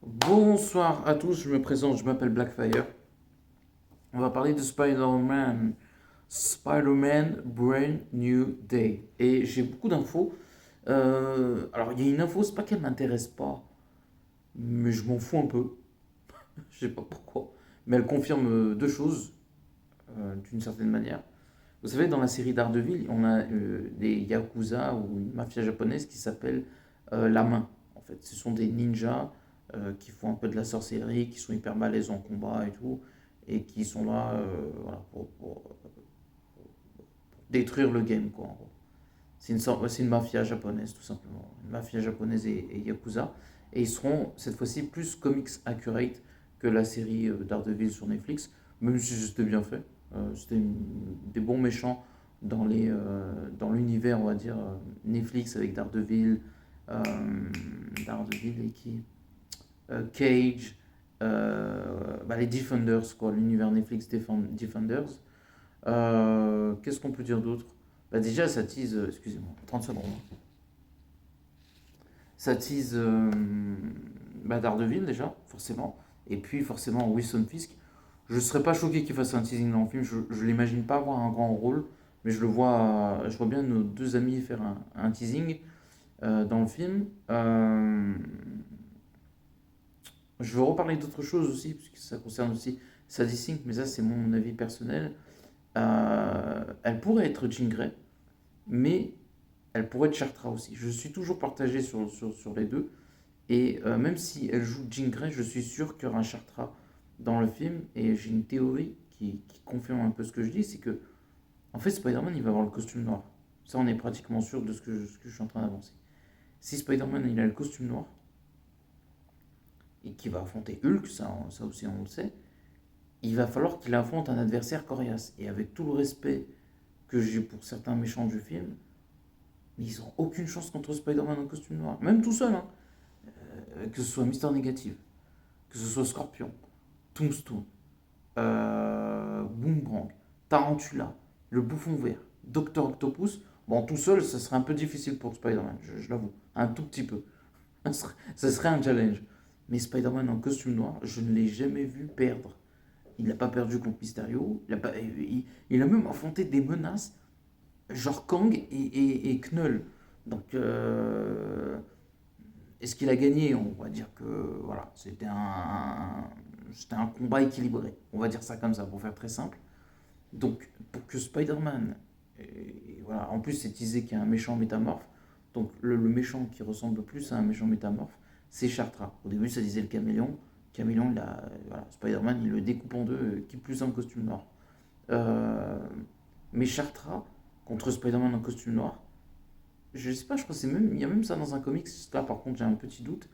Bonsoir à tous, je me présente, je m'appelle Blackfire. On va parler de Spider-Man. Spider-Man Brand New Day. Et j'ai beaucoup d'infos. Alors, il y a une info, c'est pas qu'elle m'intéresse pas, mais je m'en fous un peu. Je sais pas pourquoi. Mais elle confirme deux choses, d'une certaine manière. Vous savez, dans la série Daredevil, on a des yakuza ou une mafia japonaise qui s'appelle La Main. En fait, ce sont des ninjas qui font un peu de la sorcellerie, qui sont hyper balèzes en combat et tout, et qui sont là voilà, pour détruire le game, quoi, en gros. C'est une mafia japonaise, tout simplement. Une mafia japonaise et yakuza. Et ils seront, cette fois-ci, plus comics accurate que la série Daredevil sur Netflix, même si c'était bien fait. C'était des bons méchants dans l'univers, on va dire, Netflix avec Daredevil, euh, Daredevil et qui Cage, les Defenders, quoi, l'univers Netflix Defenders. Qu'est-ce qu'on peut dire d'autre? Déjà, ça tease, excusez-moi, 30 secondes. Ça tease Daredevil déjà, forcément. Et puis forcément Wilson Fisk. Je ne serais pas choqué qu'il fasse un teasing dans le film. Je ne l'imagine pas avoir un grand rôle. Mais je vois bien nos deux amis faire un teasing dans le film. Je veux reparler d'autre chose aussi, puisque ça concerne aussi Sadie Sink, mais ça c'est mon avis personnel. Elle pourrait être Jean Grey, mais elle pourrait être Chartra aussi. Je suis toujours partagé sur les deux. Et même si elle joue Jean Grey, je suis sûr qu'il y aura un Chartra dans le film. Et j'ai une théorie qui confirme un peu ce que je dis, c'est que en fait Spider-Man il va avoir le costume noir. Ça on est pratiquement sûr de ce que je suis en train d'avancer. Si Spider-Man il a le costume noir et qu'il va affronter Hulk, ça aussi on le sait, il va falloir qu'il affronte un adversaire coriace. Et avec tout le respect que j'ai pour certains méchants du film, mais ils n'ont aucune chance contre Spider-Man en costume noir. Même tout seul, hein. Que ce soit Mister Négatif, que ce soit Scorpion, Tombstone, Boomerang, Tarantula, le Bouffon Vert, Docteur Octopus. Bon, tout seul, ça serait un peu difficile pour Spider-Man, je l'avoue. Un tout petit peu. Ça serait un challenge. Mais Spider-Man en costume noir, je ne l'ai jamais vu perdre. Il n'a pas perdu contre Mysterio. Il a même affronté des menaces genre Kang et Knull. Donc, est-ce qu'il a gagné? On va dire que voilà, c'était un combat équilibré. On va dire ça comme ça pour faire très simple. Donc, pour que Spider-Man, et voilà, en plus c'est teasé qu'il y a un méchant métamorphe. Donc, le méchant qui ressemble plus à un méchant métamorphe, c'est Chartra. Au début, ça disait le caméléon. Caméléon, voilà, Spider-Man, il le découpe en deux, qui plus un costume noir. Euh, mais Chartra contre Spider-Man en costume noir, je sais pas, je crois que il y a même ça dans un comics. Là, par contre, j'ai un petit doute.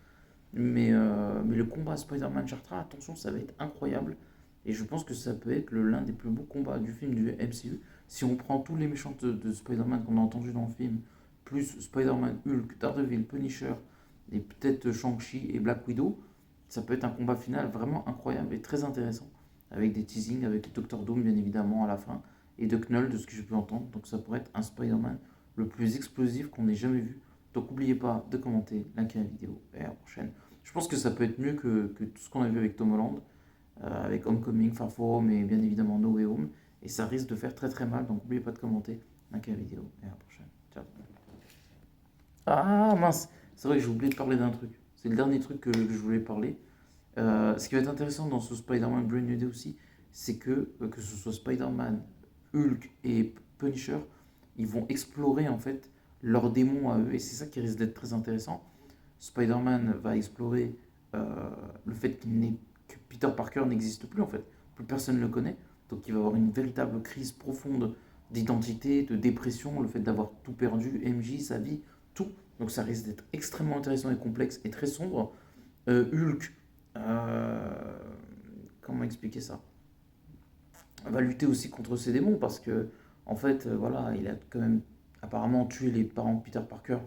Mais le combat Spider-Man Chartra, attention, ça va être incroyable. Et je pense que ça peut être l'un des plus beaux combats du film du MCU. Si on prend tous les méchants de Spider-Man qu'on a entendus dans le film, plus Spider-Man, Hulk, Daredevil, Punisher, et peut-être Shang-Chi et Black Widow, ça peut être un combat final vraiment incroyable et très intéressant. Avec des teasings, avec Doctor Doom bien évidemment à la fin, et de Knull de ce que je peux entendre. Donc ça pourrait être un Spider-Man le plus explosif qu'on ait jamais vu. Donc n'oubliez pas de commenter, liker la vidéo et à la prochaine. Je pense que ça peut être mieux que tout ce qu'on a vu avec Tom Holland, avec Homecoming, Far From Home et bien évidemment No Way Home. Et ça risque de faire très très mal, donc n'oubliez pas de commenter, liker la vidéo et à la prochaine. Ciao. Ah mince, c'est vrai que j'ai oublié de parler d'un truc. C'est le dernier truc que je voulais parler. Ce qui va être intéressant dans ce Spider-Man Brand New Day aussi, c'est que ce soit Spider-Man, Hulk et Punisher, ils vont explorer en fait leurs démons à eux, et c'est ça qui risque d'être très intéressant. Spider-Man va explorer le fait que Peter Parker n'existe plus en fait. Plus personne ne le connaît. Donc il va avoir une véritable crise profonde d'identité, de dépression, le fait d'avoir tout perdu, MJ, sa vie, tout. Donc ça risque d'être extrêmement intéressant et complexe et très sombre. Hulk, euh, comment expliquer ça? Va lutter aussi contre ses démons parce que en fait voilà, il a quand même apparemment tué les parents de Peter Parker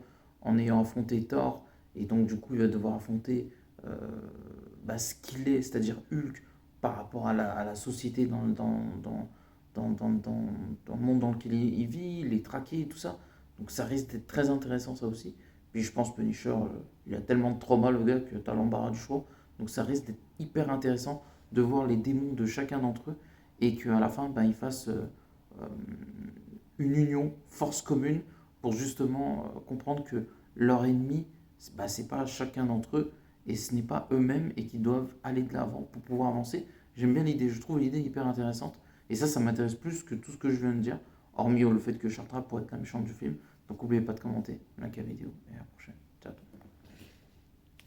en ayant affronté Thor, et donc du coup il va devoir affronter euh, ce qu'il est, c'est-à-dire Hulk par rapport à la société dans le monde dans lequel il vit, les traquer et tout ça. Donc ça risque d'être très intéressant ça aussi. Puis je pense Punisher, il a tellement de trauma le gars que t'as l'embarras du choix. Donc ça risque d'être hyper intéressant de voir les démons de chacun d'entre eux et qu'à la fin, ben, ils fassent euh, une union, force commune, pour justement comprendre que leur ennemi, c'est pas chacun d'entre eux et ce n'est pas eux-mêmes et qu'ils doivent aller de l'avant pour pouvoir avancer. J'aime bien l'idée, je trouve l'idée hyper intéressante et ça m'intéresse plus que tout ce que je viens de dire, hormis le fait que Chartra pourrait être la méchante du film. Donc n'oubliez pas de commenter, liker la vidéo et à la prochaine.